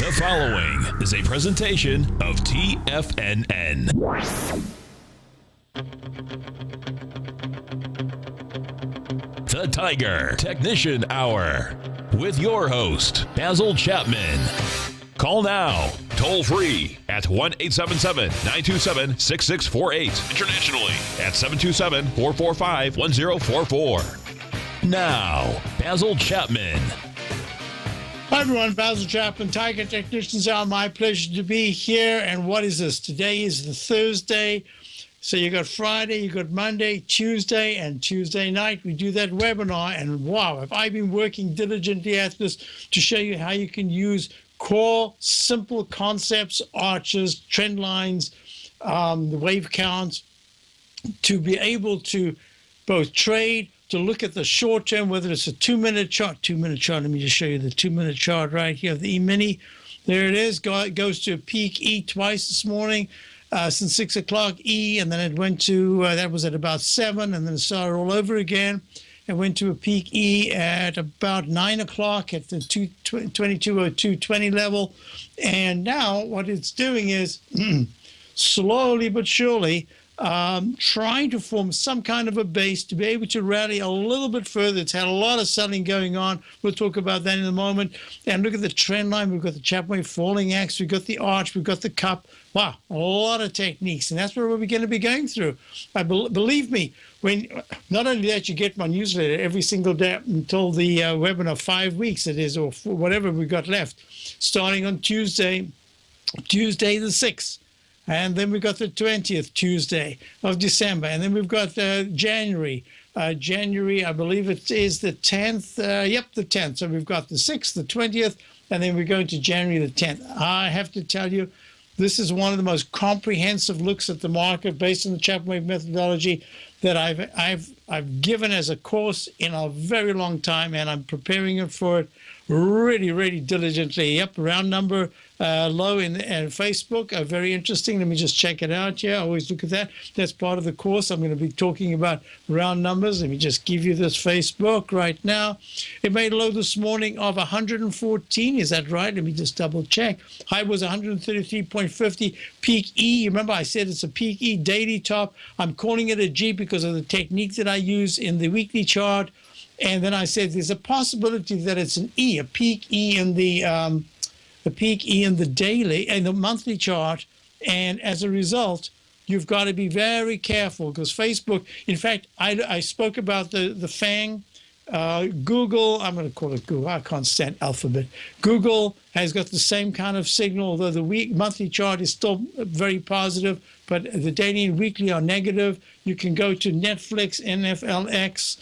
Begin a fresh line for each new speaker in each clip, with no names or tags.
The following is a presentation of TFNN. The Tiger Technician Hour with your host, Basil Chapman. Call now, toll free at 1-877-927-6648. Internationally at 727-445-1044. Now, Basil Chapman.
Hi everyone, Basil Chapman, Tiger Technicians Hour. My pleasure to be here. And what is this? Today is the Thursday. So you got Friday, you got Monday, Tuesday, and Tuesday night we do that webinar. And wow, have I been working diligently at this to show you how you can use core, simple concepts, arches, trend lines, the wave counts, to be able to both trade, to look at the short term, whether it's a 2-minute chart. Let me just show you the 2-minute chart right here of the E-mini. There it is. It goes to a peak E twice this morning since 6 o'clock E, and then it went to, that was at about 7, and then it started all over again. It went to a peak E at about 9 o'clock at the 2202.20 level. And now what it's doing is slowly but surely trying to form some kind of a base to be able to rally a little bit further. It's had a lot of selling going on. We'll talk about that in a moment. And look at the trend line. We've got the Chapman falling axe. We've got the arch. We've got the cup. Wow, a lot of techniques. And that's what we're going to be going through. Believe me, when not only that, you get my newsletter every single day until the webinar, 5 weeks it is, or whatever we've got left, starting on Tuesday the 6th. And then we've got the 20th Tuesday of December. And then we've got January. January, I believe it is the 10th. The 10th. So we've got the 6th, the 20th, and then we're going to January the 10th. I have to tell you, this is one of the most comprehensive looks at the market based on the Chapman Wave methodology that I've given as a course in a very long time, and I'm preparing it for it really, really diligently. Yep, round number low in Facebook. Very interesting. Let me just check it out here. I always look at that. That's part of the course. I'm going to be talking about round numbers. Let me just give you this Facebook right now. It made a low this morning of 114. Is that right? Let me just double check. High was 133.50. Peak E. Remember I said it's a peak E daily top. I'm calling it a G because of the technique that I use in the weekly chart. And then I said there's a possibility that it's an E, a peak E in the daily and the monthly chart. And as a result, you've got to be very careful because Facebook, in fact, I spoke about the FANG. Google, I'm going to call it Google. I can't stand Alphabet. Google has got the same kind of signal, although the monthly chart is still very positive, but the daily and weekly are negative. You can go to Netflix, NFLX,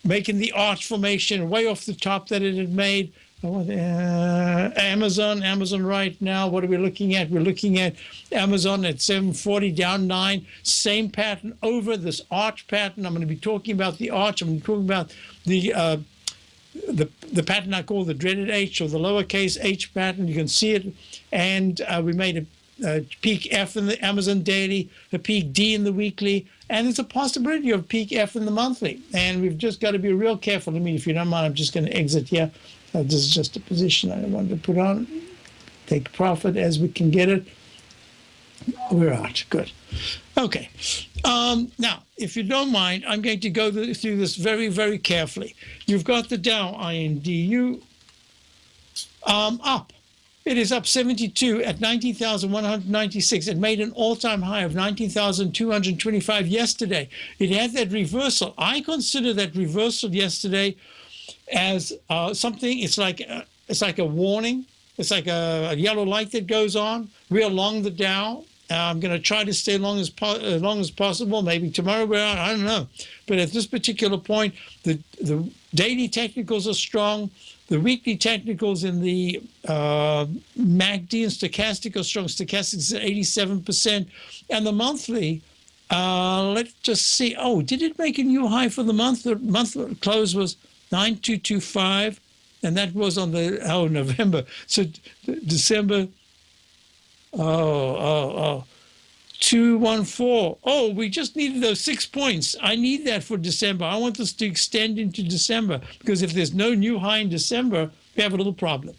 making the arch formation way off the top that it had made. Amazon right now, what are we looking at? We're looking at Amazon at 740, down 9. Same pattern over this arch pattern. I'm going to be talking about the arch. I'm going to be talking about the pattern I call the dreaded H, or the lowercase h pattern. You can see it. And we made a peak F in the Amazon daily, a peak D in the weekly, and there's a possibility of peak F in the monthly. And we've just got to be real careful. I mean, if you don't mind, I'm just going to exit here. This is just a position I wanted to put on. Take profit as we can get it. We're out. Good. Okay. Now, if you don't mind, I'm going to go through this very, very carefully. You've got the Dow INDU up. It is up 72 at 19,196. It made an all-time high of 19,225 yesterday. It had that reversal. I consider that reversal yesterday as something. It's like a warning. It's like a yellow light that goes on. We're along the Dow. I'm going to try to stay long as possible. Maybe tomorrow we're out. I don't know. But at this particular point, the daily technicals are strong. The weekly technicals in the MACD and stochastic are strong. Stochastic is at 87%. And the monthly, let's just see. Oh, did it make a new high for the month? The month close was 9225, and that was on the November. So December. 214. Oh, we just needed those 6 points. I need that for December. I want this to extend into December, because if there's no new high in December, we have a little problem.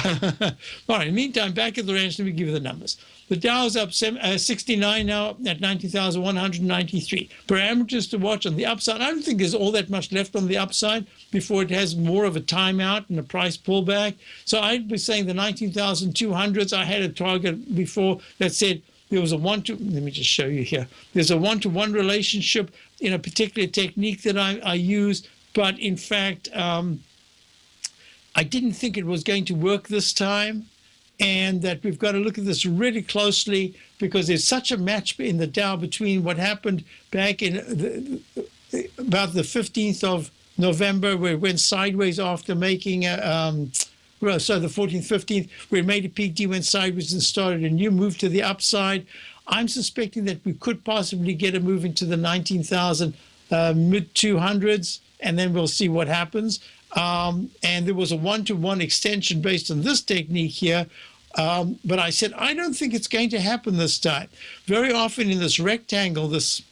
All right, in the meantime, back at the ranch, let me give you the numbers. The Dow is up 69 now at 19,193. Parameters to watch on the upside. I don't think there's all that much left on the upside before it has more of a timeout and a price pullback. So I'd be saying the 19,200s. I had a target before that said there was a let me just show you here. There's a one-to-one relationship in a particular technique that I use, but in fact, I didn't think it was going to work this time, and that we've got to look at this really closely because there's such a match in the Dow between what happened back in about the 15th of November, where it went sideways after making the 14th, 15th, where it made a peak D, went sideways and started a new move to the upside. I'm suspecting that we could possibly get a move into the 19,000 mid 200s, and then we'll see what happens. And there was a one-to-one extension based on this technique here. But I said, I don't think it's going to happen this time. Very often in this rectangle, it's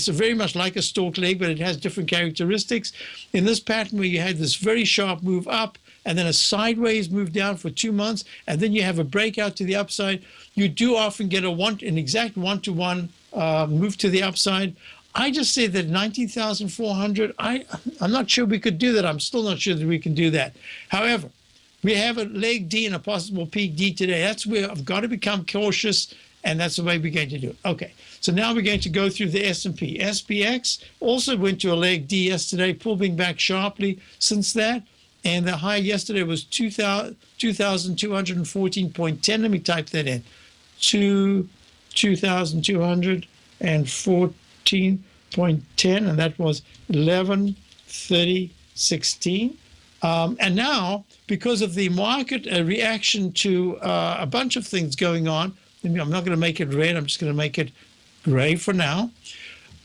very much like a stalk leg, but it has different characteristics. In this pattern where you had this very sharp move up and then a sideways move down for 2 months, and then you have a breakout to the upside, you do often get an exact one-to-one move to the upside. I just say that 19,400, I'm not sure we could do that. I'm still not sure that we can do that. However, we have a leg D and a possible peak D today. That's where I've got to become cautious, and that's the way we're going to do it. Okay, so now we're going to go through the S&P. SPX also went to a leg D yesterday, pulling back sharply since that, and the high yesterday was 2,214.10. Let me type that in. 2,214.10, and that was 11:30:16. And now, because of the market reaction to a bunch of things going on, I'm not going to make it red. I'm just going to make it gray for now.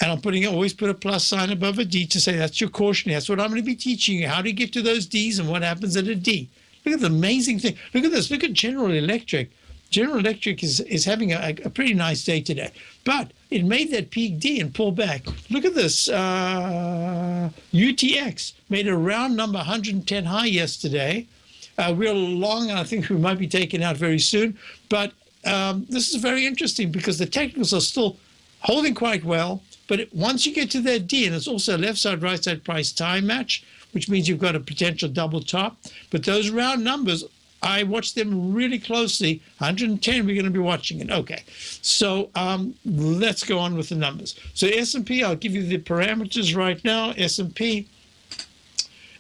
And I'm always put a plus sign above a D to say that's your caution. That's what I'm going to be teaching you, how to get to those Ds and what happens at a D. Look at the amazing thing. Look at this. Look at General Electric. General Electric is having a pretty nice day today. But it made that peak D and pull back. Look at this. UTX made a round number 110 high yesterday. Real long, and I think we might be taken out very soon. But this is very interesting because the technicals are still holding quite well. But once you get to that D, and it's also a left side, right side price time match, which means you've got a potential double top. But those round numbers, I watch them really closely. 110, we're going to be watching it. Okay, so let's go on with the numbers. So S&P, I'll give you the parameters right now. S&P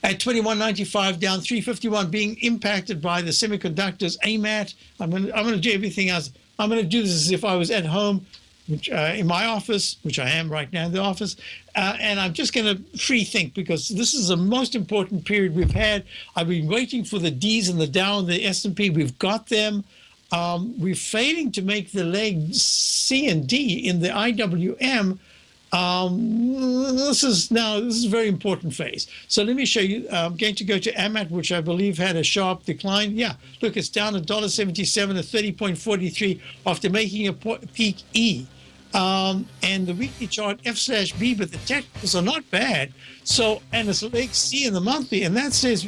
at 2195, down 351, being impacted by the semiconductors. AMAT, I'm going to do everything else. I'm going to do this as if I was at home, which in my office, which I am right now in the office, and I'm just going to free think because this is the most important period we've had. I've been waiting for the Ds and the Dow and the S&P. We've got them. We're failing to make the leg C and D in the IWM. This is a very important phase. So let me show you. I'm going to go to AMAT, which I believe had a sharp decline. Yeah, look, it's down $1.77 to 30.43 after making a peak E. And the weekly chart F/B, but the technicals are not bad. So, and it's a leg C in the monthly, and that says,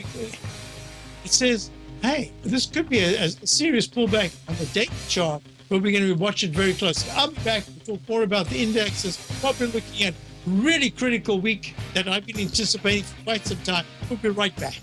hey, this could be a serious pullback on the daily chart. But we're going to watch it very closely. I'll be back to talk more about the indexes. What we're looking at, really critical week that I've been anticipating for quite some time. We'll be right back.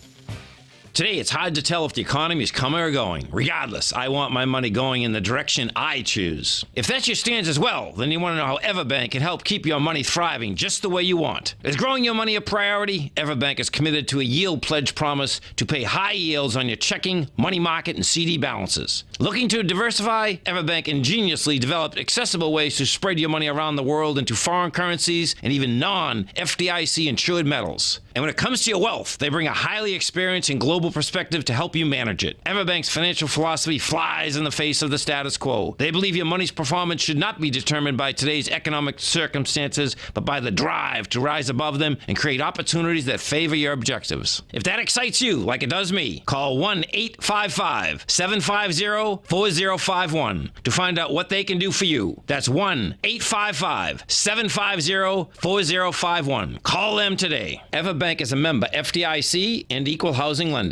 Today, it's hard to tell if the economy is coming or going. Regardless, I want my money going in the direction I choose. If that's your stance as well, then you want to know how Everbank can help keep your money thriving just the way you want. Is growing your money a priority? Everbank is committed to a yield pledge promise to pay high yields on your checking, money market, and CD balances. Looking to diversify? Everbank ingeniously developed accessible ways to spread your money around the world into foreign currencies and even non-FDIC insured metals. And when it comes to your wealth, they bring a highly experienced and global perspective to help you manage it. Everbank's financial philosophy flies in the face of the status quo. They believe your money's performance should not be determined by today's economic circumstances, but by the drive to rise above them and create opportunities that favor your objectives. If that excites you, like it does me, call 1-855-750-4051 to find out what they can do for you. That's 1-855-750-4051. Call them today. Everbank is a member FDIC and equal housing lender.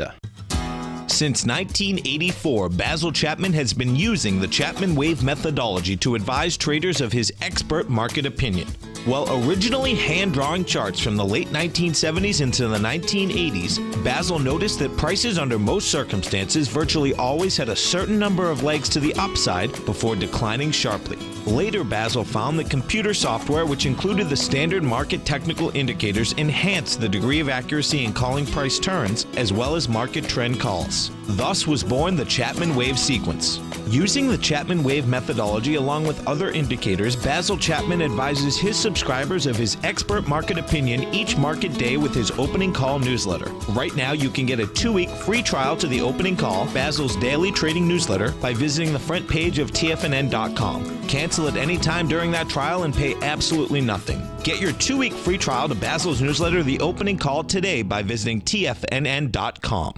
Since 1984, Basil Chapman has been using the Chapman Wave methodology to advise traders of his expert market opinion. While originally hand-drawing charts from the late 1970s into the 1980s, Basil noticed that prices under most circumstances virtually always had a certain number of legs to the upside before declining sharply. Later, Basil found that computer software, which included the standard market technical indicators, enhanced the degree of accuracy in calling price turns, as well as market trend calls. Thus was born the Chapman Wave sequence. Using the Chapman Wave methodology along with other indicators, Basil Chapman advises his subscribers of his expert market opinion each market day with his opening call newsletter. Right now, you can get a 2-week free trial to the opening call, Basil's daily trading newsletter, by visiting the front page of TFNN.com. Cancel at any time during that trial and pay absolutely nothing. Get your 2-week free trial to Basil's newsletter, The Opening Call, today by visiting TFNN.com.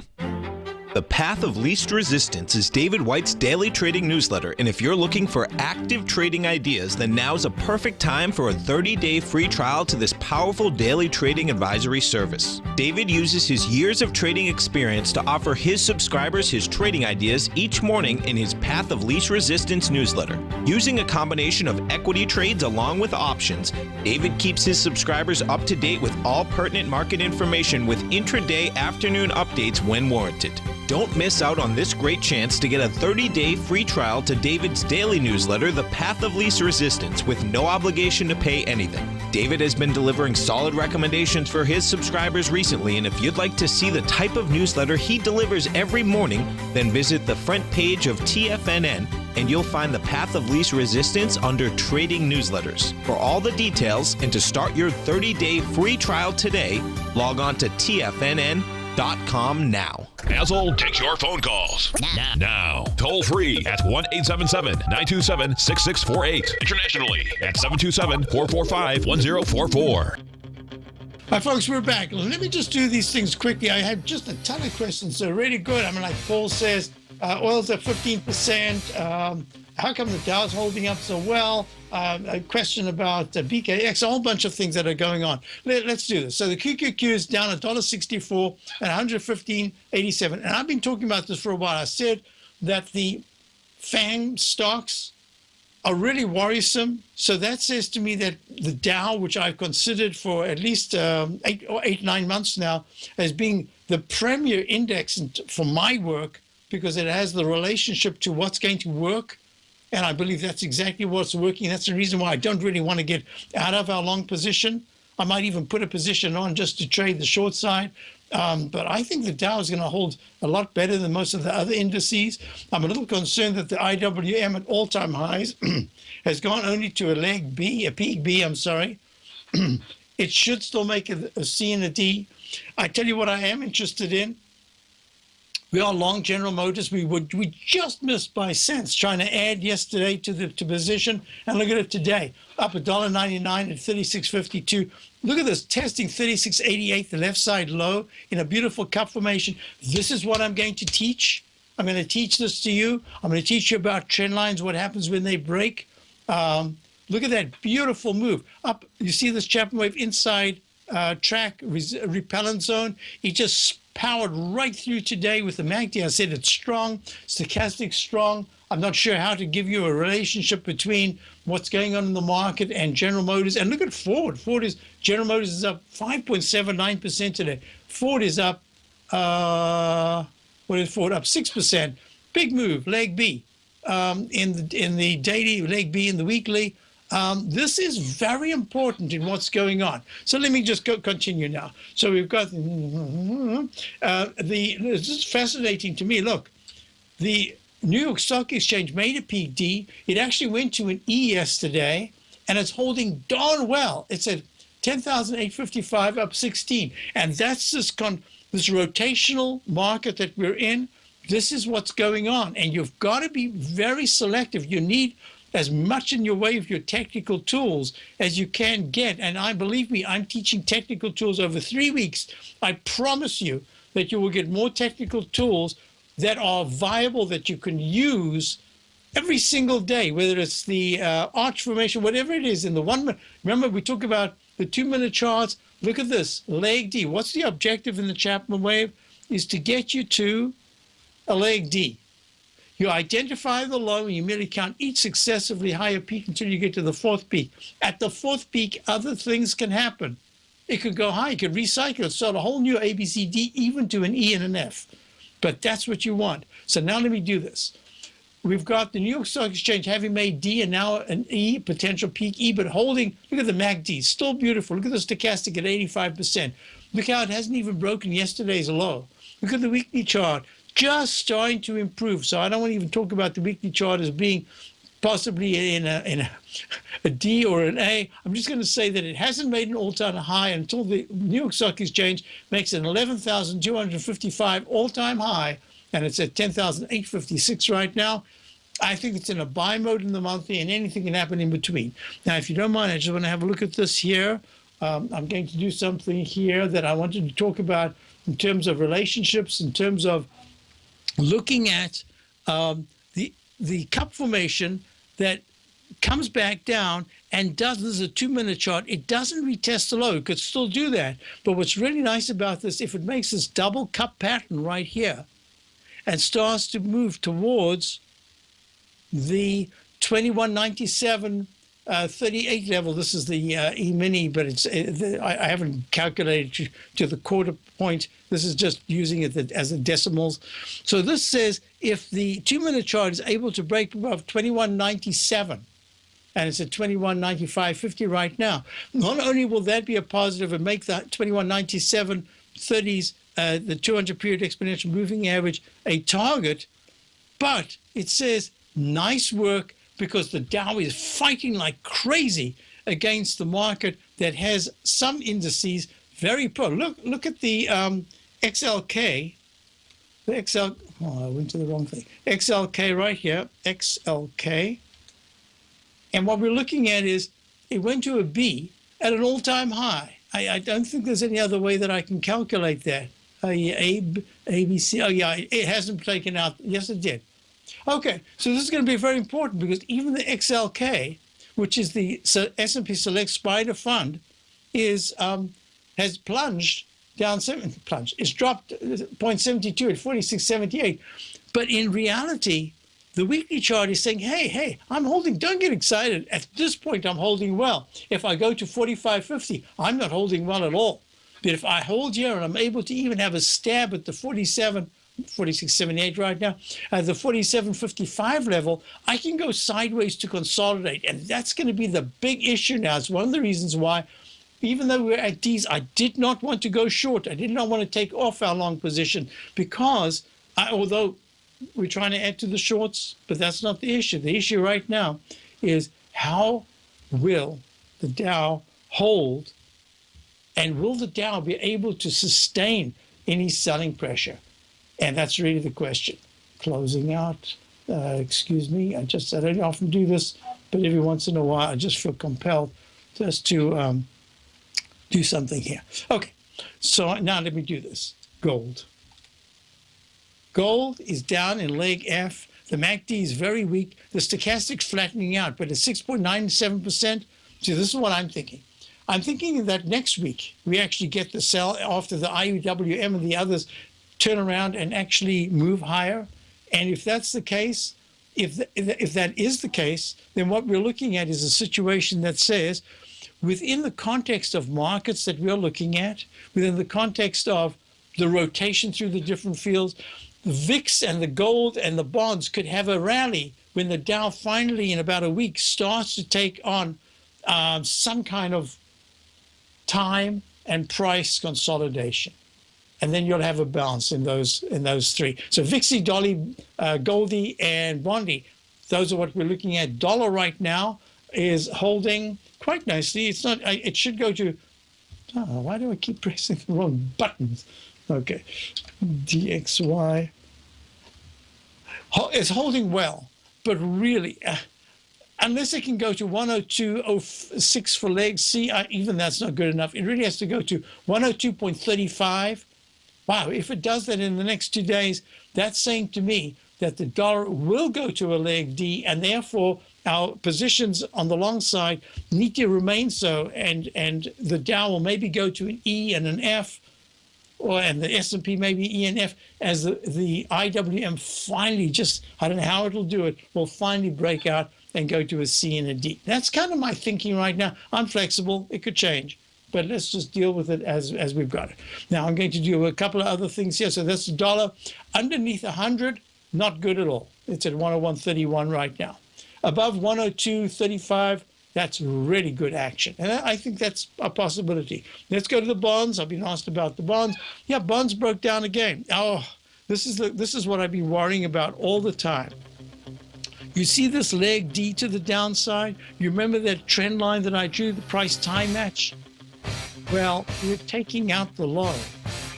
The Path of Least Resistance is David White's daily trading newsletter, and if you're looking for active trading ideas, then now's a perfect time for a 30-day free trial to this powerful daily trading advisory service. David uses his years of trading experience to offer his subscribers his trading ideas each morning in his Path of Least Resistance newsletter. Using a combination of equity trades along with options, David keeps his subscribers up to date with all pertinent market information with intraday afternoon updates when warranted. Don't miss out on this great chance to get a 30-day free trial to David's daily newsletter, The Path of Least Resistance, with no obligation to pay anything. David has been delivering solid recommendations for his subscribers recently, and if you'd like to see the type of newsletter he delivers every morning, then visit the front page of TFNN and you'll find the Path of Least Resistance under Trading Newsletters. For all the details and to start your 30-day free trial today, log on to TFNN.com now.
Basil takes your phone calls. Now. Toll free at 1-877-927-6648. Internationally at 727-445-1044.
Hi, folks, we're back. Let me just do these things quickly. I have just a ton of questions. They're really good. I mean, like Paul says, oil's at 15%. How come the Dow's holding up so well? A question about BKX, a whole bunch of things that are going on. Let's do this. So the QQQ is down $1.64 at 115.87. And I've been talking about this for a while. I said that the FANG stocks are really worrisome. So that says to me that the Dow, which I've considered for at least 9 months now, as being the premier index for my work, because it has the relationship to what's going to work. And I believe that's exactly what's working. That's the reason why I don't really want to get out of our long position. I might even put a position on just to trade the short side. But I think the Dow is going to hold a lot better than most of the other indices. I'm a little concerned that the IWM at all-time highs has gone only to a peak B, I'm sorry. It should still make a C and a D. I tell you what I am interested in. We are long General Motors. We just missed by cents trying to add yesterday to position. And look at it today, up $1.99 at 36.52. Look at this, testing 36.88, the left side low in a beautiful cup formation. This is what I'm going to teach. I'm going to teach this to you. I'm going to teach you about trend lines, what happens when they break. Look at that beautiful move. Up, you see this Chapman Wave inside track repellent zone. It just powered right through today with the MACD. I said it's strong, stochastic strong. I'm not sure how to give you a relationship between what's going on in the market and General Motors. And look at Ford. General Motors is up 5.79% today. Ford is up, what is Ford? Up 6%. Big move, leg B. In the daily, leg B in the weekly. This is very important in what's going on. So let me just continue now. So we've got this is fascinating to me. Look, the New York Stock Exchange made a peak D. It actually went to an E yesterday, and it's holding darn well. It's at 10,855, up 16, and that's this rotational market that we're in. This is what's going on, and you've got to be very selective. You need as much in your way of your technical tools as you can get. And believe me, I'm teaching technical tools over 3 weeks. I promise you that you will get more technical tools that are viable, that you can use every single day, whether it's the arch formation, whatever it is in the 1 minute. Remember, we talk about the 2-minute charts. Look at this, leg D. What's the objective in the Chapman Wave? Is to get you to a leg D. You identify the low and you merely count each successively higher peak until you get to the fourth peak. At the fourth peak, other things can happen. It could go high, it could recycle, start a whole new A, B, C, D, even to an E and an F. But that's what you want. So now let me do this. We've got the New York Stock Exchange having made D and now an E, potential peak E, but holding, look at the MACD, still beautiful. Look at the stochastic at 85%. Look how it hasn't even broken yesterday's low. Look at the weekly chart, just starting to improve. So I don't want to even talk about the weekly chart as being possibly in a D or an A. I'm just going to say that it hasn't made an all-time high until the New York Stock Exchange makes an 11,255 all-time high, and it's at 10,856 right now. I think it's in a buy mode in the monthly, and anything can happen in between. Now, if you don't mind, I just want to have a look at this here. I'm going to do something here that I wanted to talk about in terms of relationships, in terms of looking at the cup formation that comes back down and does, this is a 2-minute chart, it doesn't retest the low. It could still do that. But what's really nice about this, if it makes this double cup pattern right here and starts to move towards the 2197 38 level, this is the E-mini, but it's I haven't calculated to the quarter point. This is just using it as a decimals. So this says if the 2-minute chart is able to break above 2197, and it's at 2195.50 right now, not only will that be a positive and make that 2197 30s, the 200 period exponential moving average, a target, but it says nice work, because the Dow is fighting like crazy against the market that has some indices very poor. Look at the XLK. The XL. Oh, I went to the wrong thing. XLK right here. XLK. And what we're looking at is it went to a B at an all-time high. I don't think there's any other way that I can calculate that. ABC. Oh yeah, it hasn't taken out. Yes, it did. Okay, so this is going to be very important, because even the XLK, which is the S&P Select Spider Fund, has plunged down. It's dropped 0.72 at 46.78. But in reality, the weekly chart is saying, hey, I'm holding. Don't get excited. At this point, I'm holding well. If I go to 45.50, I'm not holding well at all. But if I hold here and I'm able to even have a stab at the 46.78 right now, at the 47.55 level, I can go sideways to consolidate. And that's going to be the big issue now. It's one of the reasons why, even though we're at D's, I did not want to go short. I did not want to take off our long position, because although we're trying to add to the shorts, but that's not the issue. The issue right now is how will the Dow hold, and will the Dow be able to sustain any selling pressure? And that's really the question. Closing out, excuse me, I don't often do this, but every once in a while I just feel compelled just to do something here. Okay, so now let me do this. Gold. Gold is down in leg F. The MACD is very weak. The stochastic's flattening out, but at 6.97%. See, this is what I'm thinking. I'm thinking that next week we actually get the sell after the IUWM and the others turn around and actually move higher. And if that's the case, if that is the case, then what we're looking at is a situation that says, within the context of markets that we're looking at, within the context of the rotation through the different fields, the VIX and the gold and the bonds could have a rally when the Dow finally, in about a week, starts to take on some kind of time and price consolidation. And then you'll have a balance in those three. So VIXy, Dolly, Goldie, and Bondy, those are what we're looking at. Dollar right now is holding quite nicely. It's not. It should go to. Oh, why do I keep pressing the wrong buttons? Okay, DXY. It's holding well, but really, unless it can go to 102.06 for legs C, even that's not good enough. It really has to go to 102.35. Wow, if it does that in the next 2 days, that's saying to me that the dollar will go to a leg D, and therefore our positions on the long side need to remain so, and the Dow will maybe go to an E and an F, and the S&P maybe ENF, as the IWM finally just, I don't know how it'll do it, will finally break out and go to a C and a D. That's kind of my thinking right now. I'm flexible. It could change. But let's just deal with it as we've got it. Now, I'm going to do a couple of other things here. So that's the dollar. Underneath 100, not good at all. It's at 101.31 right now. Above 102.35, that's really good action. And I think that's a possibility. Let's go to the bonds. I've been asked about the bonds. Yeah, bonds broke down again. Oh, this is what I've been worrying about all the time. You see this leg D to the downside? You remember that trend line that I drew, the price time match? Well, we're taking out the low.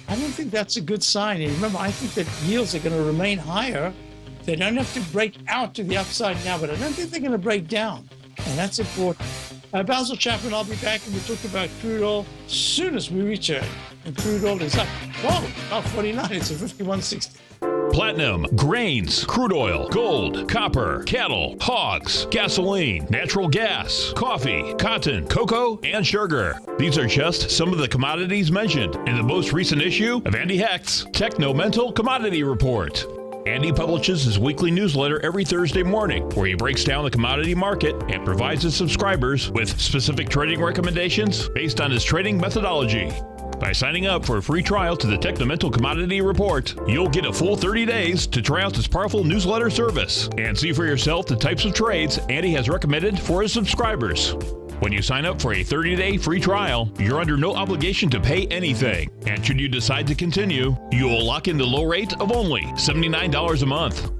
I don't think that's a good sign. And remember, I think that yields are going to remain higher. They don't have to break out to the upside now, but I don't think they're going to break down. And that's important. Basil Chapman, I'll be back and we'll talk about crude oil as soon as we return. And crude oil is up. Whoa, about 49. It's at 51.60.
Platinum, grains, crude oil, gold, copper, cattle, hogs, gasoline, natural gas, coffee, cotton, cocoa, and sugar. These are just some of the commodities mentioned in the most recent issue of Andy Hecht's Techno-Mental Commodity Report. Andy publishes his weekly newsletter every Thursday morning, where he breaks down the commodity market and provides his subscribers with specific trading recommendations based on his trading methodology. By signing up for a free trial to the Techno-Mental Commodity Report, you'll get a full 30 days to try out this powerful newsletter service and see for yourself the types of trades Andy has recommended for his subscribers. When you sign up for a 30-day free trial, you're under no obligation to pay anything. And should you decide to continue, you will lock in the low rate of only $79 a month.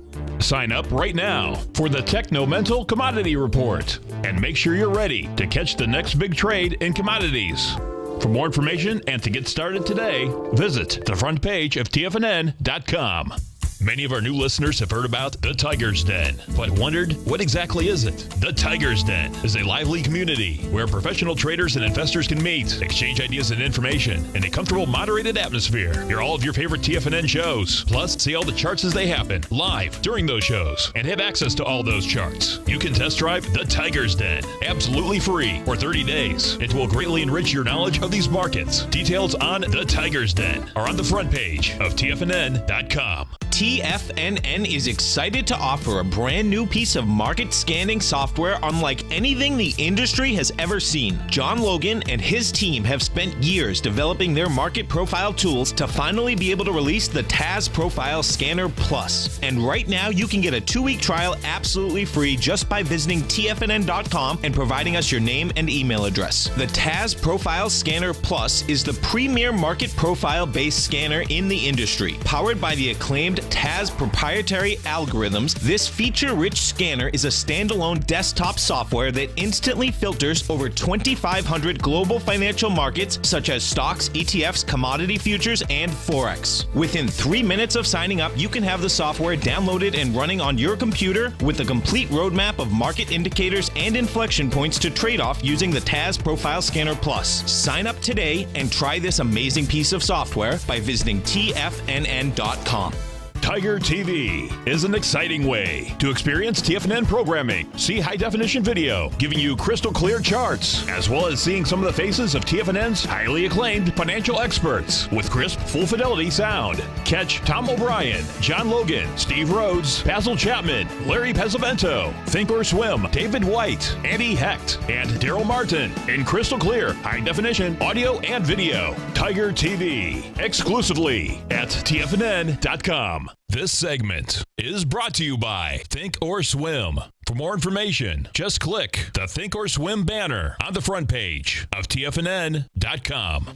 Sign up right now for the Techno-Mental Commodity Report and make sure you're ready to catch the next big trade in commodities. For more information and to get started today, visit the front page of TFNN.com. Many of our new listeners have heard about the Tiger's Den, but wondered, what exactly is it? The Tiger's Den is a lively community where professional traders and investors can meet, exchange ideas and information in a comfortable, moderated atmosphere. Hear all of your favorite TFNN shows, plus see all the charts as they happen live during those shows and have access to all those charts. You can test drive the Tiger's Den absolutely free for 30 days. It will greatly enrich your knowledge of these markets. Details on the Tiger's Den are on the front page of TFNN.com.
TFNN is excited to offer a brand new piece of market scanning software unlike anything the industry has ever seen. John Logan and his team have spent years developing their market profile tools to finally be able to release the TAS Profile Scanner Plus. And right now, you can get a 2-week trial absolutely free just by visiting TFNN.com and providing us your name and email address. The TAS Profile Scanner Plus is the premier market profile-based scanner in the industry. Powered by the acclaimed TAS proprietary algorithms, this feature-rich scanner is a standalone desktop software that instantly filters over 2,500 global financial markets such as stocks, ETFs, commodity futures, and Forex. Within 3 minutes of signing up, you can have the software downloaded and running on your computer with a complete roadmap of market indicators and inflection points to trade off using the TAS Profile Scanner Plus. Sign up today and try this amazing piece of software by visiting TFNN.com.
Tiger TV is an exciting way to experience TFNN programming. See high-definition video giving you crystal clear charts, as well as seeing some of the faces of TFNN's highly acclaimed financial experts with crisp, full-fidelity sound. Catch Tom O'Brien, John Logan, Steve Rhodes, Basil Chapman, Larry Pesavento, Think or Swim, David White, Andy Hecht, and Daryl Martin in crystal clear, high-definition audio and video. Tiger TV, exclusively at TFNN.com. This segment is brought to you by Think or Swim. For more information, just click the Think or Swim banner on the front page of TFNN.com.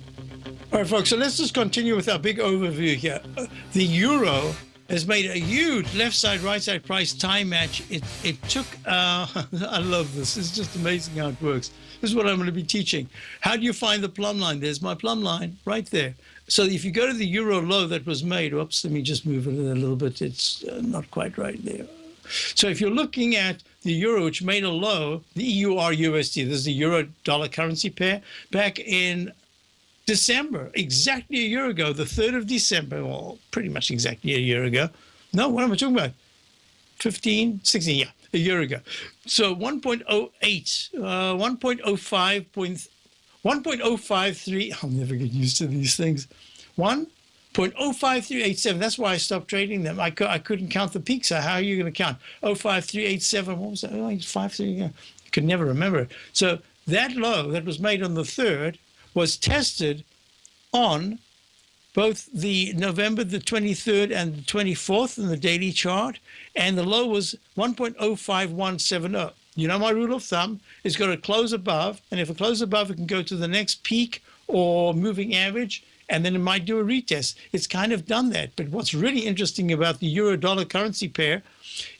All right, folks, so let's just continue with our big overview here. The euro has made a huge left side, right side price time match. It took, I love this. It's just amazing how it works. This is what I'm going to be teaching. How do you find the plumb line? There's my plumb line right there. So if you go to the euro low that was made, oops, let me just move it a little bit. It's not quite right there. So if you're looking at the euro, which made a low, the EUR-USD, this is the euro-dollar currency pair, back in December, exactly a year ago, the 3rd of December, well, pretty much exactly a year ago. No, what am I talking about? 15, 16, yeah, a year ago. So 1.08, 1.05, 1.053, I'll never get used to these things. 0.05387. That's why I stopped trading them. I couldn't count the peaks. So how are you going to count? 05387. What was that? Oh, 53. Yeah. I could never remember it. So that low that was made on the 3rd was tested on both the November the 23rd and the 24th in the daily chart, and the low was 1.05170. You know my rule of thumb is got to close above, and if it closes above, it can go to the next peak or moving average, and then it might do a retest. It's kind of done that. But what's really interesting about the euro-dollar currency pair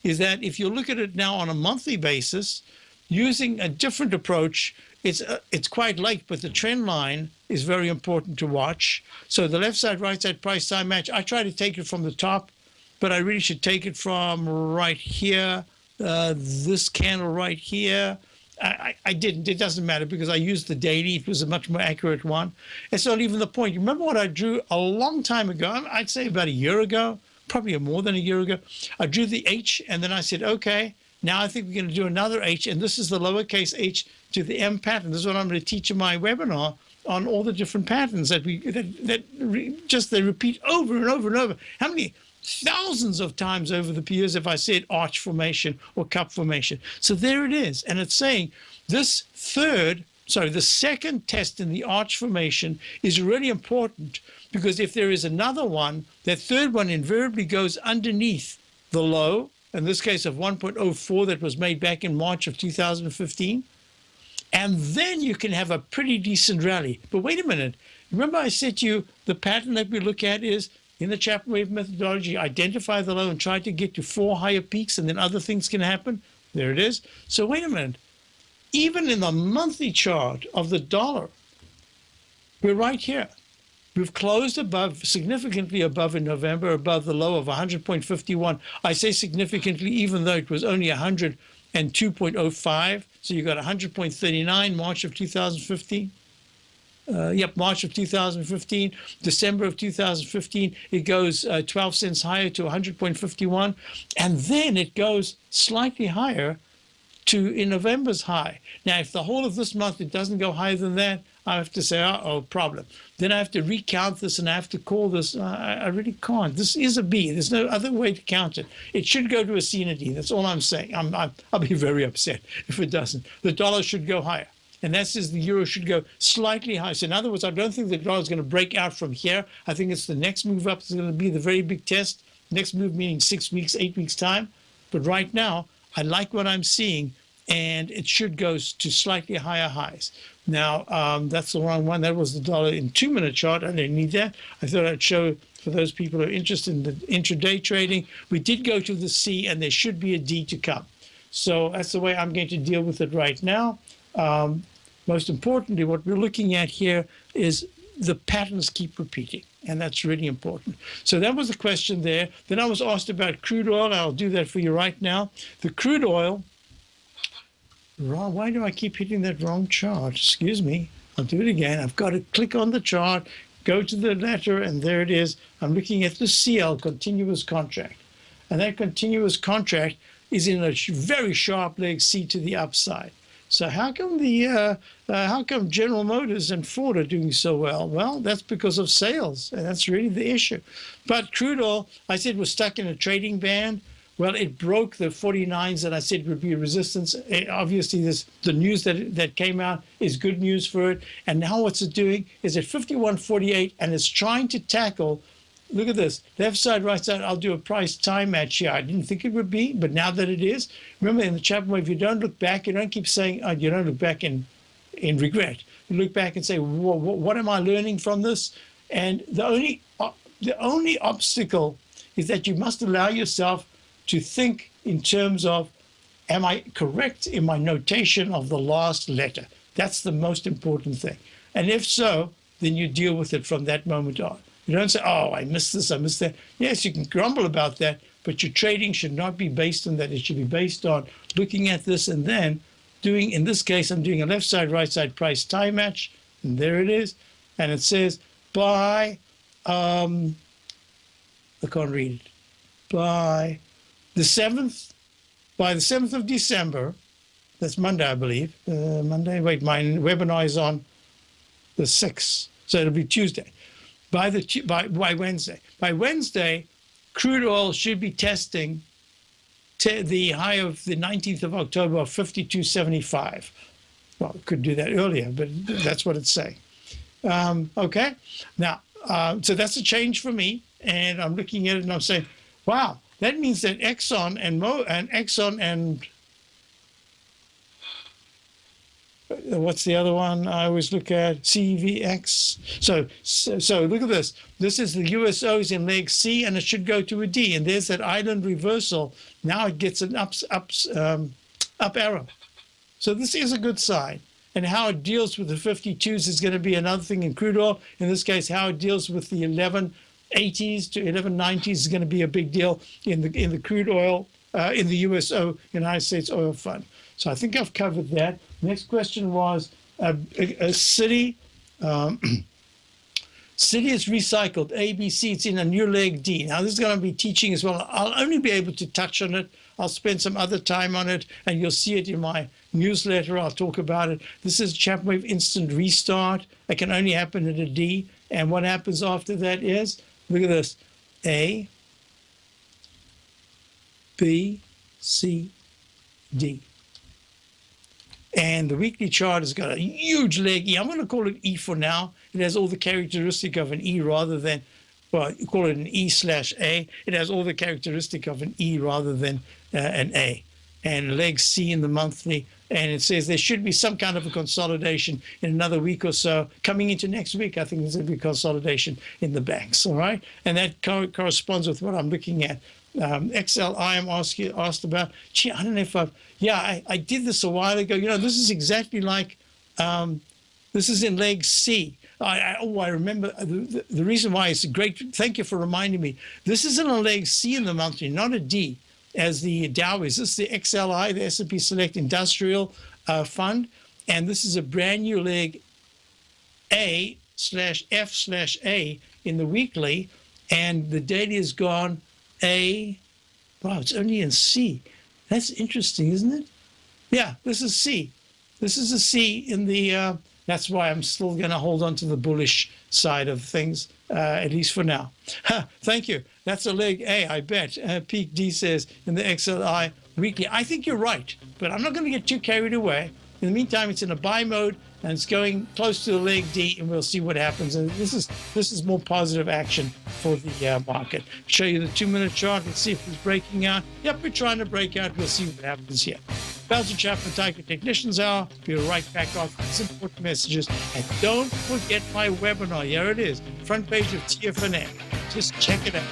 is that if you look at it now on a monthly basis, using a different approach, it's quite late, but the trend line is very important to watch. So the left side, right side price time match, I try to take it from the top, but I really should take it from right here, this candle right here. I didn't. It doesn't matter because I used the daily. It was a much more accurate one. It's not even the point. You remember what I drew a long time ago? I'd say about a year ago, probably more than a year ago. I drew the H, and then I said, okay, now I think we're going to do another H, and this is the lowercase h to the M pattern. This is what I'm going to teach in my webinar on all the different patterns that they repeat over and over and over. How many thousands of times over the years have I said arch formation or cup formation? So there it is, and it's saying this the second test in the arch formation is really important, because if there is another one, that third one invariably goes underneath the low, in this case of 1.04 that was made back in March of 2015. And then you can have a pretty decent rally. But wait a minute. Remember I said to you, the pattern that we look at is, in the Chapman wave methodology, identify the low and try to get to 4 higher peaks, and then other things can happen. There it is. So wait a minute. Even in the monthly chart of the dollar, we're right here. We've closed above, significantly above in November, above the low of 100.51. I say significantly, even though it was only 102.05. So you got 100.39 March of 2015. March of 2015, December of 2015, it goes 12 cents higher to 100.51. And then it goes slightly higher to in November's high. Now, if the whole of this month it doesn't go higher than that, I have to say, problem. Then I have to recount this and I have to call this. I really can't. This is a B. There's no other way to count it. It should go to a C and a D. That's all I'm saying. I'll be very upset if it doesn't. The dollar should go higher. And that says the euro should go slightly higher. So in other words, I don't think the dollar is going to break out from here. I think it's the next move up is going to be the very big test. Next move meaning 6 weeks, 8 weeks time. But right now, I like what I'm seeing, and it should go to slightly higher highs. Now, that's the wrong one. That was the dollar in 2-minute chart. I didn't need that. I thought I'd show for those people who are interested in the intraday trading. We did go to the C, and there should be a D to come. So that's the way I'm going to deal with it right now. Most importantly, what we're looking at here is the patterns keep repeating, and that's really important. So that was the question there. Then I was asked about crude oil. I'll do that for you right now. The crude oil, why do I keep hitting that wrong chart? Excuse me. I'll do it again. I've got to click on the chart, go to the letter, and there it is. I'm looking at the CL, continuous contract. And that continuous contract is in a very sharp leg C to the upside. So how come how come General Motors and Ford are doing so well? Well, that's because of sales, and that's really the issue. But crude oil, I said, was stuck in a trading band. Well, it broke the 49s that I said would be a resistance. Obviously, the news that came out is good news for it. And now what's it doing is at 51.48, and it's trying to tackle. Look at this, left side, right side. I'll do a price time match here. I didn't think it would be, but now that it is, remember in the Chapman wave, you don't look back. You don't keep saying, you don't look back in regret. You look back and say, what am I learning from this? And the only obstacle is that you must allow yourself to think in terms of, am I correct in my notation of the last letter? That's the most important thing. And if so, then you deal with it from that moment on. You don't say, I missed this, I missed that. Yes, you can grumble about that, but your trading should not be based on that. It should be based on looking at this and then doing, in this case, I'm doing a left side, right side price time match. And there it is. And it says by, I can't read it, by the 7th of December, that's Monday, I believe. Monday, wait, my webinar is on the 6th, so it'll be Tuesday. by Wednesday. By Wednesday, crude oil should be testing the high of the 19th of October of 52.75. Well, it could do that earlier, but that's what it's saying. Okay, now, so that's a change for me, and I'm looking at it and I'm saying, wow, that means that Exxon and what's the other one I always look at? CVX. So look at this. This is the USOs in leg C, and it should go to a D. And there's that island reversal. Now it gets an up arrow. So this is a good sign. And how it deals with the 52s is going to be another thing in crude oil. In this case, how it deals with the 1180s to 1190s is going to be a big deal in the crude oil, in the USO, United States Oil Fund. So I think I've covered that. Next question was a city. City is recycled, ABC. It's in a new leg D. Now, this is going to be teaching as well. I'll only be able to touch on it. I'll spend some other time on it, and you'll see it in my newsletter. I'll talk about it. This is Chapman Wave Instant Restart. It can only happen at a D. And what happens after that is, look at this, A, B, C, D. And the weekly chart has got a huge leg E. I'm going to call it E for now. It has all the characteristic of an E rather than, well, you call it an E/A. It has all the characteristic of an E rather than an A. And leg C in the monthly. And it says there should be some kind of a consolidation in another week or so. Coming into next week, I think there's going to be consolidation in the banks, all right? And that corresponds with what I'm looking at. XLI I'm asked about. Gee, I don't know if I did this a while ago. You know, this is exactly like, this is in leg C. I remember the reason why it's great. Thank you for reminding me. This is in a leg C in the monthly, not a D, as the Dow is. This is the XLI, the S&P Select Industrial Fund. And this is a brand new leg A/F/A in the weekly. And the daily has gone A. Wow, it's only in C. That's interesting, isn't it? Yeah, this is C. This is a C in the, that's why I'm still going to hold on to the bullish side of things, at least for now. Thank you. That's a leg A, I bet. Peak D says in the XLI weekly. I think you're right, but I'm not going to get too carried away. In the meantime, it's in a buy mode, and it's going close to the leg D, and we'll see what happens. And this is more positive action for the market. Show you the 2-minute chart. Let's see if it's breaking out. Yep, we're trying to break out. We'll see what happens here. Basil Chapman, Tiger Technicians Hour. Be right back after these important messages. And don't forget my webinar. Here it is, front page of TFNN. Just check it out.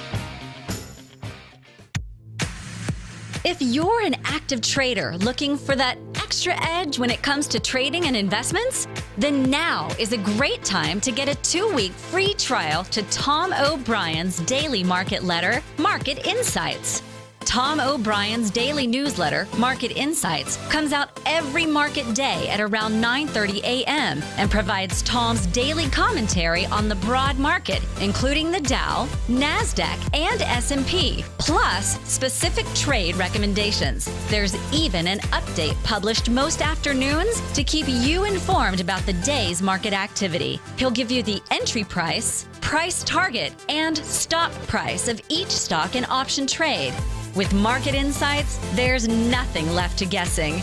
If you're an active trader looking for that extra edge when it comes to trading and investments, then now is a great time to get a 2-week free trial to Tom O'Brien's daily market letter, Market Insights. Tom O'Brien's daily newsletter, Market Insights, comes out every market day at around 9:30 a.m. and provides Tom's daily commentary on the broad market, including the Dow, NASDAQ, and S&P, plus specific trade recommendations. There's even an update published most afternoons to keep you informed about the day's market activity. He'll give you the entry price, price target, and stop price of each stock and option trade. With Market Insights, there's nothing left to guessing.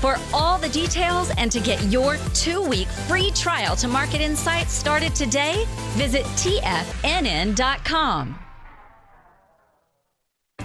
For all the details and to get your 2-week free trial to Market Insights started today, visit TFNN.com.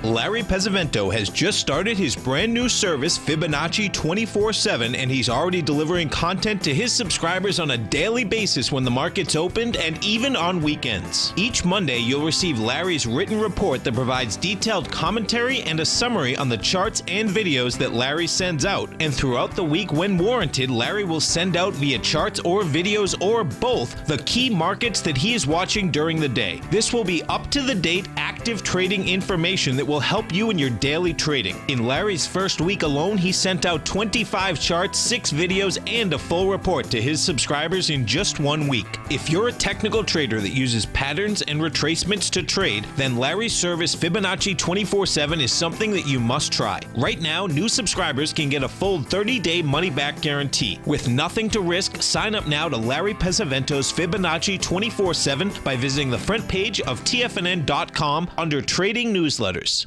Larry Pesavento has just started his brand new service, Fibonacci 24/7, and he's already delivering content to his subscribers on a daily basis when the market's opened and even on weekends. Each Monday, you'll receive Larry's written report that provides detailed commentary and a summary on the charts and videos that Larry sends out. And throughout the week, when warranted, Larry will send out via charts or videos or both the key markets that he is watching during the day. This will be up-to-the-date, accurate active trading information that will help you in your daily trading. In Larry's first week alone, he sent out 25 charts, 6 videos, and a full report to his subscribers in just 1 week. If you're a technical trader that uses patterns and retracements to trade, then Larry's service Fibonacci 24/7 is something that you must try. Right now, new subscribers can get a full 30-day money-back guarantee. With nothing to risk, sign up now to Larry Pesavento's Fibonacci 24/7 by visiting the front page of TFNN.com under Trading Newsletters.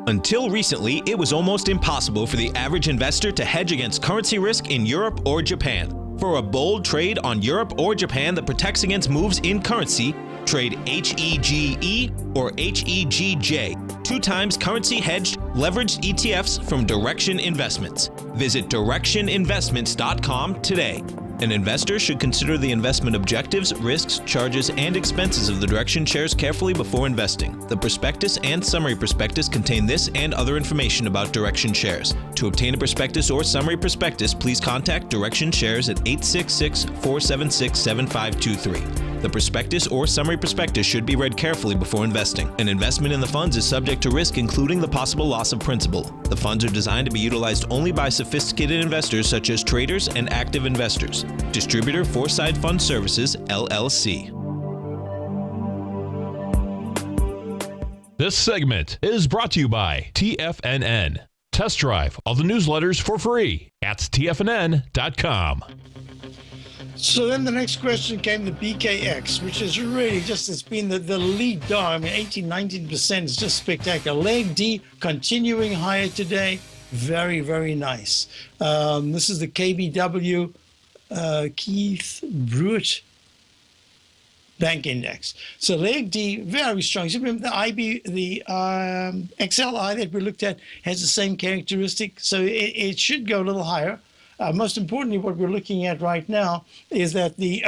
Until recently, it was almost impossible for the average investor to hedge against currency risk in Europe or Japan. For a bold trade on Europe or Japan that protects against moves in currency, trade HEGE or HEGJ, 2 times currency hedged leveraged ETFs from Direction Investments. Visit directioninvestments.com today. An investor should consider the investment objectives, risks, charges, and expenses of the Direction shares carefully before investing. The prospectus and summary prospectus contain this and other information about Direction shares. To obtain a prospectus or summary prospectus, please contact Direction Shares at 866-476-7523. The prospectus or summary prospectus should be read carefully before investing. An investment in the funds is subject to risk, including the possible loss of principal. The funds are designed to be utilized only by sophisticated investors such as traders and active investors. Distributor Foreside Fund Services, LLC.
This segment is brought to you by TFNN. Test drive all the newsletters for free at TFNN.com.
So then the next question came, the BKX, which is really just, it's been the lead dog. I mean, 18-19% is just spectacular. Leg D continuing higher today. Very, very nice. This is the KBW Keith Brewitt Bank Index. So leg D, very strong. So remember the XLI that we looked at has the same characteristic. So it should go a little higher. Most importantly, what we're looking at right now is that the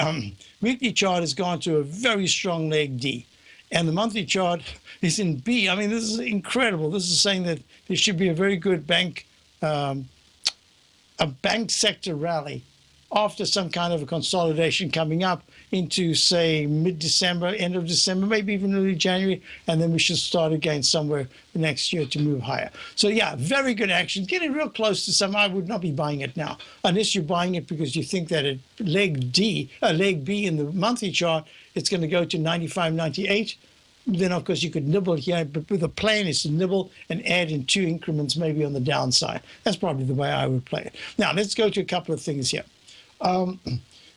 weekly chart has gone to a very strong leg D, and the monthly chart is in B. I mean, this is incredible. This is saying that there should be a very good bank sector rally after some kind of a consolidation coming up into, say, mid-December, end of December, maybe even early January, and then we should start again somewhere next year to move higher. So yeah, very good action. Getting real close to some. I would not be buying it now, unless you're buying it because you think that at leg B in the monthly chart, it's going to go to 95, 98. Then, of course, you could nibble here, but with the plan is to nibble and add in 2 increments maybe on the downside. That's probably the way I would play it. Now, let's go to a couple of things here.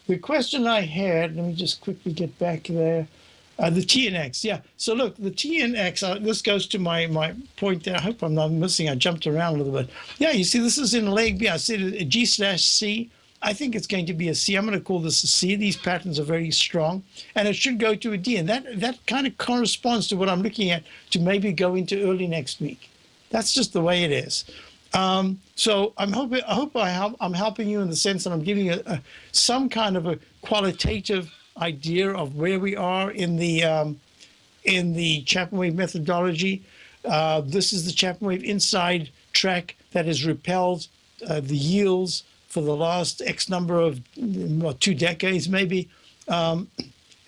The question I had, let me just quickly get back there. The TNX, yeah. So look, the TNX, this goes to my point there. I hope I'm not missing. I jumped around a little bit. Yeah, you see, this is in leg B. I said a G/C. I think it's going to be a C. I'm going to call this a C. These patterns are very strong, and it should go to a D. And that kind of corresponds to what I'm looking at to maybe go into early next week. That's just the way it is. So I'm helping you in the sense that I'm giving you some kind of a qualitative idea of where we are in the Chapman Wave methodology. This is the Chapman Wave inside track that has repelled the yields for the last X number of 2 decades maybe. And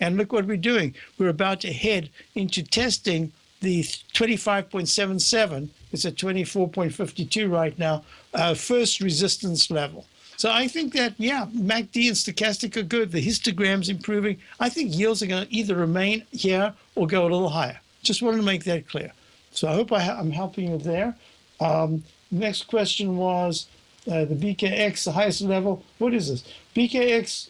look what we're doing. We're about to head into testing the 25.77. It's at 24.52 right now, first resistance level. So I think that, yeah, MACD and stochastic are good. The histogram's improving. I think yields are going to either remain here or go a little higher. Just wanted to make that clear. So I hope I'm helping you there. Next question was the BKX, the highest level. What is this? BKX,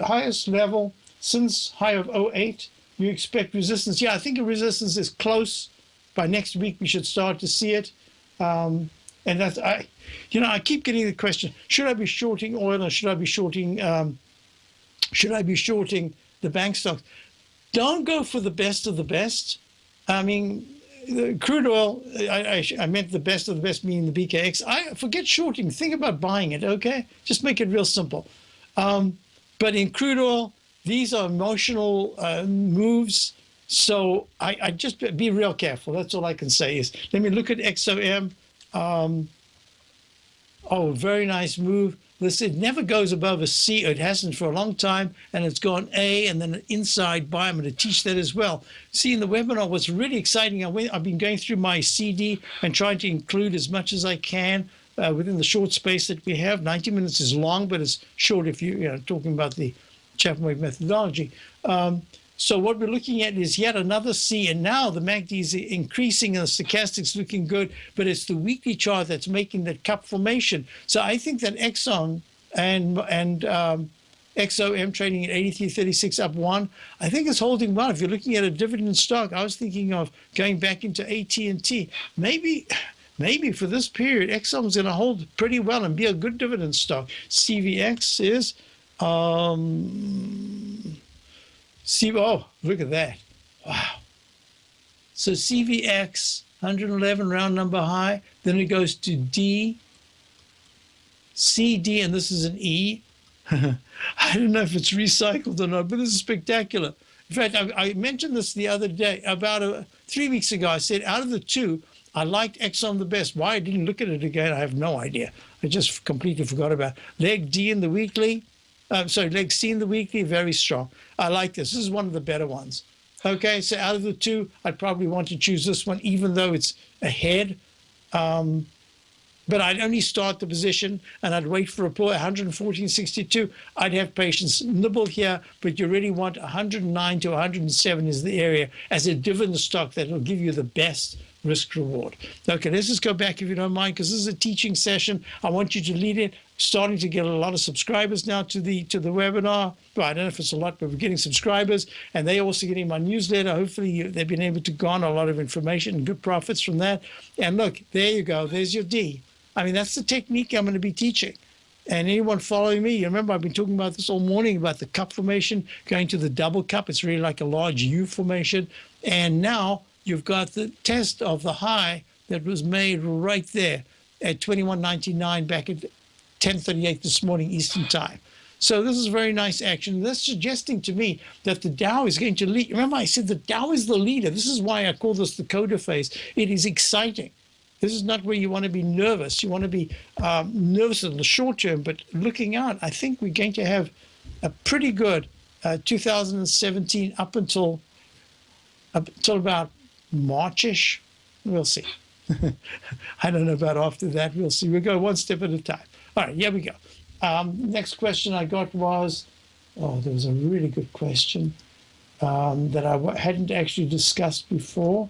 highest level since high of 08. You expect resistance. Yeah, I think a resistance is close. By next week, we should start to see it. And that's, I keep getting the question, should I be shorting oil or should I be shorting the bank stocks? Don't go for the best of the best. I mean, the crude oil, I meant the best of the best, meaning the BKX. I forget shorting. Think about buying it, okay? Just make it real simple. But in crude oil, these are emotional moves. So I just be real careful. That's all I can say is, let me look at XOM. Very nice move. This, it never goes above a C. It hasn't for a long time, and it's gone A and then an inside buy. I'm going to teach that as well. See, in the webinar, what's really exciting, I've been going through my CD and trying to include as much as I can within the short space that we have. 90 minutes is long, but it's short if you're talking about the Chapman Wave methodology. So what we're looking at is yet another C, and now the MACD is increasing and the stochastic's looking good, but it's the weekly chart that's making that cup formation. So I think that Exxon and XOM trading at 83.36 up 1, I think it's holding well. If you're looking at a dividend stock, I was thinking of going back into AT&T. Maybe for this period, Exxon is going to hold pretty well and be a good dividend stock. CVX is... oh, look at that. Wow. So CVX, 111 round number high. Then it goes to D, C, D, and this is an E. I don't know if it's recycled or not, but this is spectacular. In fact, I mentioned this the other day, about 3 weeks ago. I said out of the two, I liked Exxon the best. Why I didn't look at it again, I have no idea. I just completely forgot about it. Leg D in the weekly. Leg C in the weekly, very strong. I like this. This is one of the better ones. Okay, so out of the two, I'd probably want to choose this one, even though it's ahead. But I'd only start the position and I'd wait for a pull at 114.62. I'd have patience, nibble here, but you really want 109 to 107 is the area as a dividend stock that will give you the best risk reward. Okay, let's just go back if you don't mind, because this is a teaching session. I want you to lead it. Starting to get a lot of subscribers now to the webinar. Well, I don't know if it's a lot, but we're getting subscribers, and they're also getting my newsletter. Hopefully, they've been able to garner a lot of information and good profits from that. And look, there you go. There's your D. I mean, that's the technique I'm going to be teaching. And anyone following me, you remember I've been talking about this all morning about the cup formation, going to the double cup. It's really like a large U formation. And now you've got the test of the high that was made right there at 21.99 back at 10:38 this morning Eastern time. So this is very nice action. That's suggesting to me that the Dow is going to lead. Remember I said the Dow is the leader. This is why I call this the coda phase. It is exciting. This is not where you want to be nervous. You want to be nervous in the short term, but looking out, I think we're going to have a pretty good 2017 up until about Marchish. We'll see. I don't know about after that. We'll see. We'll go one step at a time. All right, here we go. Next question I got was, there was a really good question that I hadn't actually discussed before.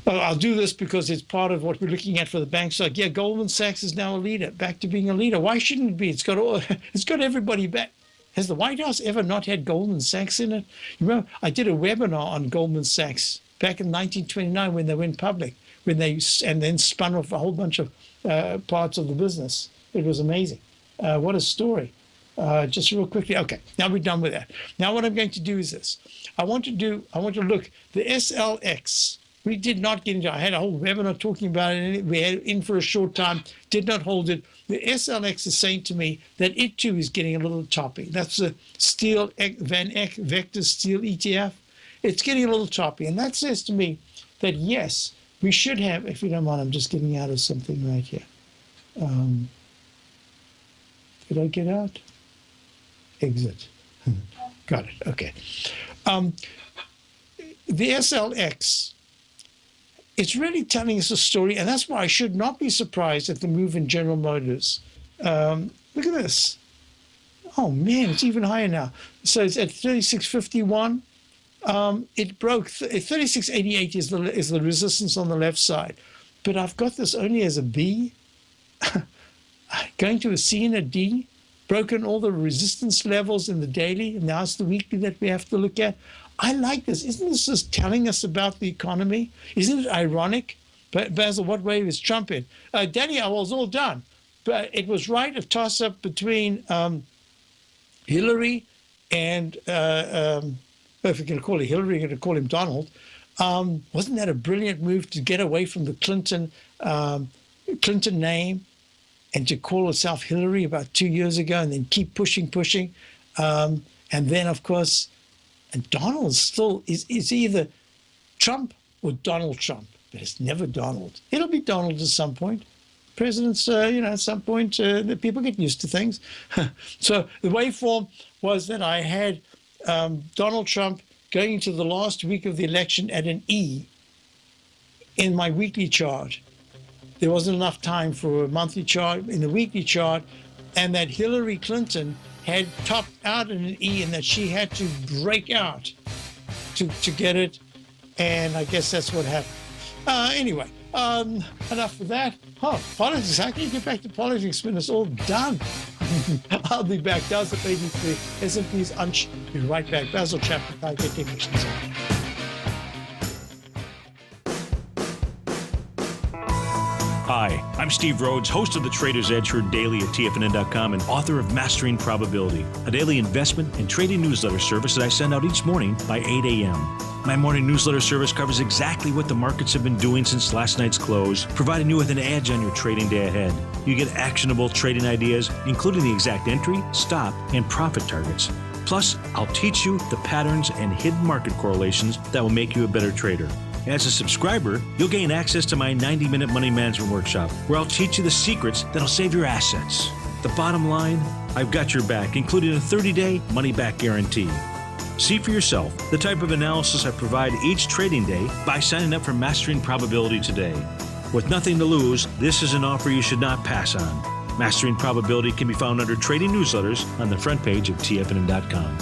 I'll do this because it's part of what we're looking at for the bank stock. Yeah, Goldman Sachs is now a leader, back to being a leader. Why shouldn't it be? It's got everybody back. Has the White House ever not had Goldman Sachs in it? You remember, I did a webinar on Goldman Sachs back in 1929 when they went public, and then spun off a whole bunch of parts of the business. It was amazing. What a story. Just real quickly. Okay, now we're done with that. Now what I'm going to do is this. I want to look, the SLX. We did not get into it. I had a whole webinar talking about it. We had it in for a short time, did not hold it. The SLX is saying to me that it too is getting a little toppy. That's the Steel Van Eck Vector Steel ETF. It's getting a little toppy. And that says to me that yes, we should have, if you don't mind, I'm just getting out of something right here. Did I get out? Exit. Got it. Okay. The SLX, it's really telling us a story, and that's why I should not be surprised at the move in General Motors. Look at this. Oh, man, it's even higher now. So it's at 36.51. It broke 36.88 is the resistance on the left side. But I've got this only as a B. Going to a C and a D. Broken all the resistance levels in the daily. And now it's the weekly that we have to look at. I like this. Isn't this just telling us about the economy? Isn't it ironic? Basil, what wave is Trump in? Danny, I was all done. But it was right, a toss-up between Hillary and, if you're going to call it Hillary, you're going to call him Donald. Wasn't that a brilliant move to get away from the Clinton name and to call herself Hillary about 2 years ago and then keep pushing. And then, of course, and Donald still is either Trump or Donald Trump, but it's never Donald. It'll be Donald at some point, presidents, at some point, the people get used to things. So the waveform was that I had Donald Trump going into the last week of the election at an E in my weekly chart. There wasn't enough time for a monthly chart in the weekly chart, and that Hillary Clinton had topped out in an E and that she had to break out to get it. And I guess that's what happened. Anyway, enough of that. Politics. How can you get back to politics when it's all done? I'll be back. Does the baby free? S&P's unch. Be right back. Basil Chapman, Tiger Technicians.
Hi, I'm Steve Rhodes, host of the Trader's Edge, heard daily at TFNN.com and author of Mastering Probability, a daily investment and trading newsletter service that I send out each morning by 8 a.m. My morning newsletter service covers exactly what the markets have been doing since last night's close, providing you with an edge on your trading day ahead. You get actionable trading ideas, including the exact entry, stop, and profit targets. Plus, I'll teach you the patterns and hidden market correlations that will make you a better trader. As a subscriber, you'll gain access to my 90-minute money management workshop, where I'll teach you the secrets that'll save your assets. The bottom line, I've got your back, including a 30-day money-back guarantee. See for yourself the type of analysis I provide each trading day by signing up for Mastering Probability today. With nothing to lose, this is an offer you should not pass on. Mastering Probability can be found under Trading Newsletters on the front page of TFNN.com.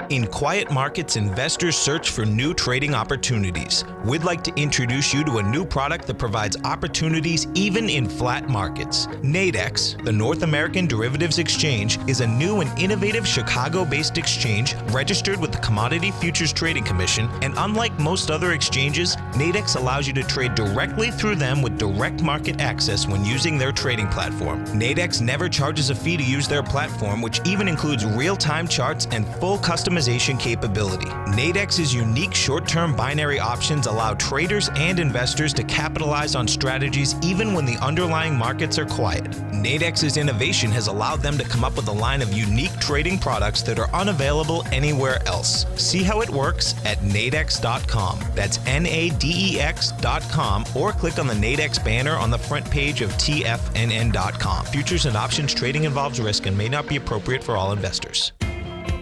In quiet markets, investors search for new trading opportunities. We'd like to introduce you to a new product that provides opportunities even in flat markets. Nadex, the North American Derivatives Exchange, is a new and innovative Chicago-based exchange registered with the Commodity Futures Trading Commission, and unlike most other exchanges, Nadex allows you to trade directly through them with direct market access when using their trading platform. Nadex never charges a fee to use their platform, which even includes real-time charts and full customization capability. Nadex's unique short-term binary options allow traders and investors to capitalize on strategies even when the underlying markets are quiet. Nadex's innovation has allowed them to come up with a line of unique trading products that are unavailable anywhere else. See how it works at nadex.com. That's NADEX.com, or click on the Nadex banner on the front page of TFNN.com. Futures and options trading involves risk and may not be appropriate for all investors.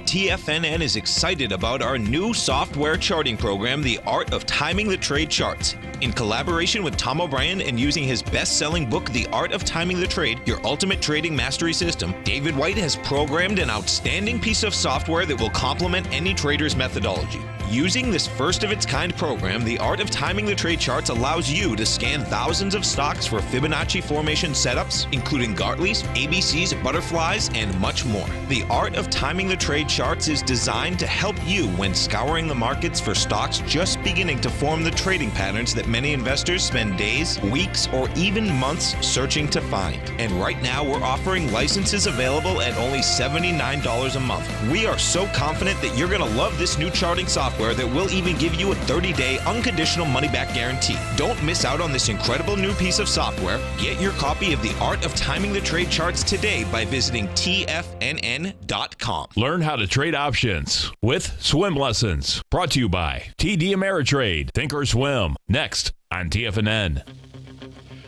TFNN is excited about our new software charting program, The Art of Timing the Trade Charts. In collaboration with Tom O'Brien and using his best-selling book, The Art of Timing the Trade, Your Ultimate Trading Mastery System, David White has programmed an outstanding piece of software that will complement any trader's methodology. Using this first-of-its-kind program, The Art of Timing the Trade Charts allows you to scan thousands of stocks for Fibonacci formation setups, including Gartley's, ABC's, butterflies, and much more. The Art of Timing the Trade Charts is designed to help you when scouring the markets for stocks just beginning to form the trading patterns that many investors spend days, weeks, or even months searching to find. And right now, we're offering licenses available at only $79 a month. We are so confident that you're going to love this new charting software that will even give you a 30-day unconditional money-back guarantee. Don't miss out on this incredible new piece of software. Get your copy of The Art of Timing the Trade Charts today by visiting TFNN.com.
Learn how to trade options with Swim Lessons. Brought to you by TD Ameritrade. Think or swim. Next on TFNN.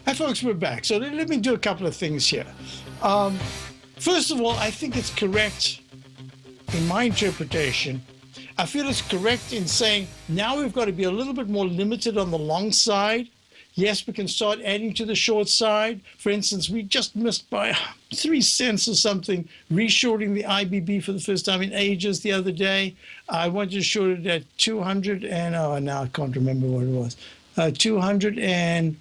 Hi, folks, we're back. So let me do a couple of things here. First of all, I think it's correct in my interpretation. I feel it's correct in saying now we've got to be a little bit more limited on the long side. Yes, we can start adding to the short side. For instance, we just missed by 3 cents or something reshorting the IBB for the first time in ages the other day. I wanted to short it at 200 and, oh, now I can't remember what it was. 200 and,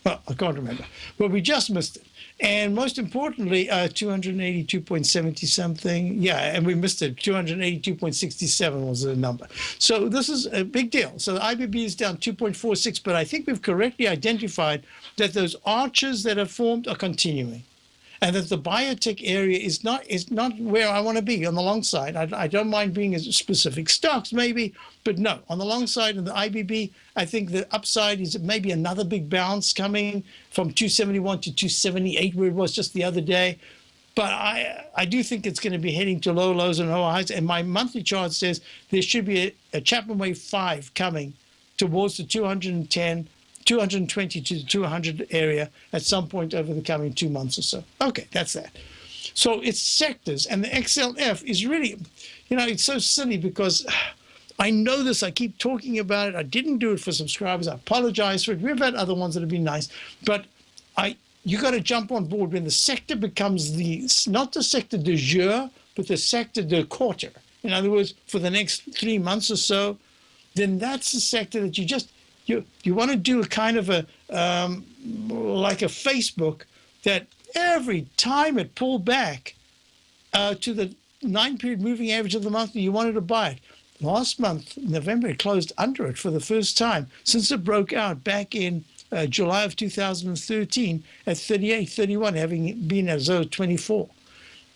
well, I can't remember. But we just missed it. And most importantly, 282.70 something. Yeah, and we missed it. 282.67 was the number. So this is a big deal. So the IBB is down 2.46, but I think we've correctly identified that those arches that have formed are continuing, and that the biotech area is not where I want to be on the long side. I don't mind being in specific stocks maybe, but no, on the long side of the IBB, I think the upside is maybe another big bounce coming from 271 to 278 where it was just the other day. But I do think it's going to be heading to low lows and low highs. And my monthly chart says there should be a Chapman Wave 5 coming towards the 210, 220 to the 200 area at some point over the coming 2 months or so. Okay, that's that. So it's sectors. And the XLF is really, it's so silly because I know this. I keep talking about it. I didn't do it for subscribers. I apologize for it. We've had other ones that have been nice. But you got to jump on board when the sector becomes not the sector du jour, but the sector du quarter. In other words, for the next 3 months or so, then that's the sector that you want to do a kind of like a Facebook that every time it pulled back to the 9-period moving average of the month, you wanted to buy it. Last month, November, it closed under it for the first time since it broke out back in July of 2013 at 38, 31, having been as low as 24.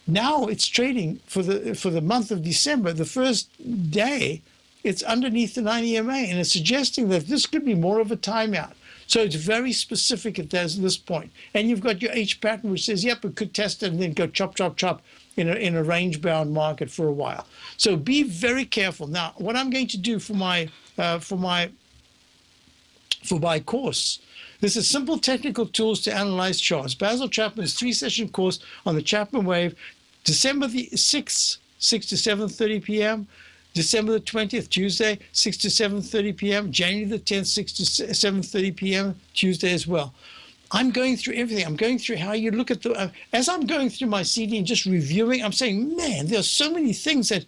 Now it's trading for the month of December, the first day, it's underneath the 90 EMA, and it's suggesting that this could be more of a timeout. So it's very specific at this point. And you've got your H pattern, which says, yep, it could test it and then go chop, chop, chop in a range-bound market for a while. So be very careful. Now, what I'm going to do for my course, this is simple technical tools to analyze charts. Basil Chapman's 3-session course on the Chapman Wave, December the 6th, 6 to 7:30 p.m., December the 20th, Tuesday, 6 to 7:30 p.m., January the 10th, 6 to 7:30 p.m., Tuesday as well. I'm going through everything. I'm going through how you look at as I'm going through my CD and just reviewing, I'm saying, man, there's so many things that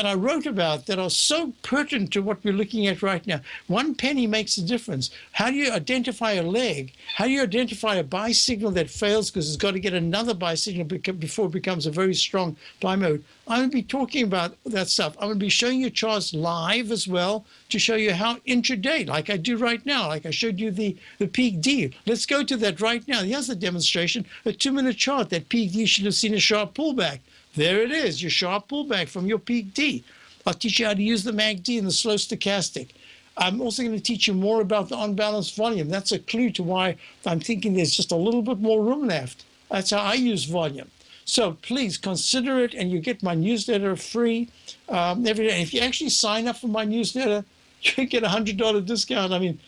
I wrote about that are so pertinent to what we're looking at right now. One penny makes a difference. How do you identify a leg? How do you identify a buy signal that fails because it's got to get another buy signal before it becomes a very strong buy mode? I'm going to be talking about that stuff. I'm going to be showing you charts live as well to show you how intraday, like I do right now, like I showed you the peak D. Let's go to that right now. Here's the demonstration, a 2-minute chart. That peak D should have seen a sharp pullback. There it is, your sharp pullback from your peak D. I'll teach you how to use the MACD and the slow stochastic. I'm also going to teach you more about the unbalanced volume. That's a clue to why I'm thinking there's just a little bit more room left. That's how I use volume. So please consider it, and you get my newsletter free every day. And if you actually sign up for my newsletter, you get a $100 discount. I mean,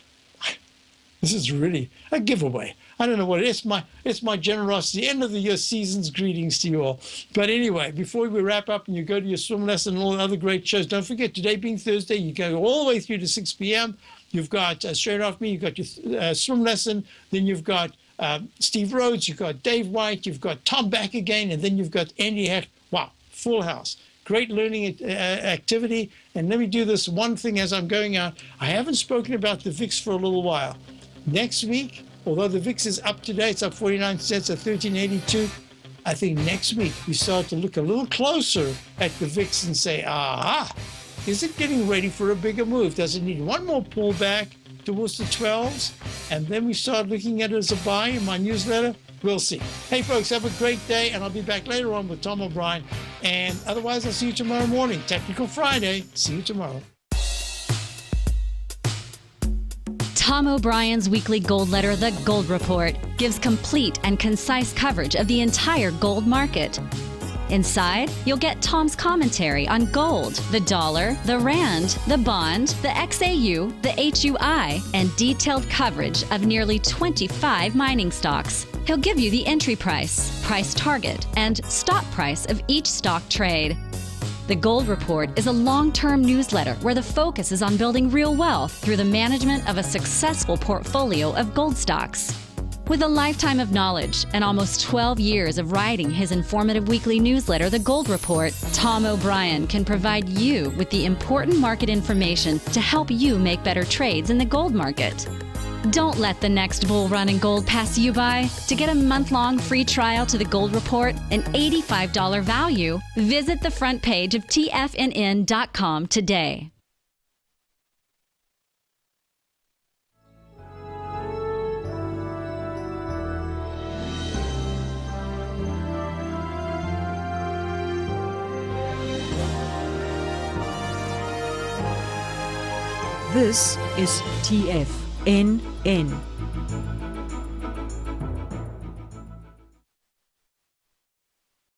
this is really a giveaway. I don't know what it is. It's my generosity. End of the year season's greetings to you all. But anyway, before we wrap up and you go to your swim lesson and all the other great shows, don't forget, today being Thursday, you go all the way through to 6 p.m. You've got, straight off me, you've got your swim lesson. Then you've got Steve Rhodes, you've got Dave White, you've got Tom back again, and then you've got Andy Hecht. Wow, full house. Great learning activity. And let me do this one thing as I'm going out. I haven't spoken about the VIX for a little while. Next week, although the VIX is up today, it's up 49 cents at 1382. I think next week we start to look a little closer at the VIX and say, aha, is it getting ready for a bigger move? Does it need one more pullback towards the 12s? And then we start looking at it as a buy in my newsletter. We'll see. Hey, folks, have a great day, and I'll be back later on with Tom O'Brien. And otherwise, I'll see you tomorrow morning. Technical Friday. See you tomorrow.
Tom O'Brien's weekly gold letter, The Gold Report, gives complete and concise coverage of the entire gold market. Inside, you'll get Tom's commentary on gold, the dollar, the rand, the bond, the XAU, the HUI, and detailed coverage of nearly 25 mining stocks. He'll give you the entry price, price target, and stop price of each stock trade. The Gold Report is a long-term newsletter where the focus is on building real wealth through the management of a successful portfolio of gold stocks. With a lifetime of knowledge and almost 12 years of writing his informative weekly newsletter, The Gold Report, Tom O'Brien can provide you with the important market information to help you make better trades in the gold market. Don't let the next bull run in gold pass you by. To get a month-long free trial to the Gold Report, an $85 value, visit the front page of TFNN.com today.
This is TFNN.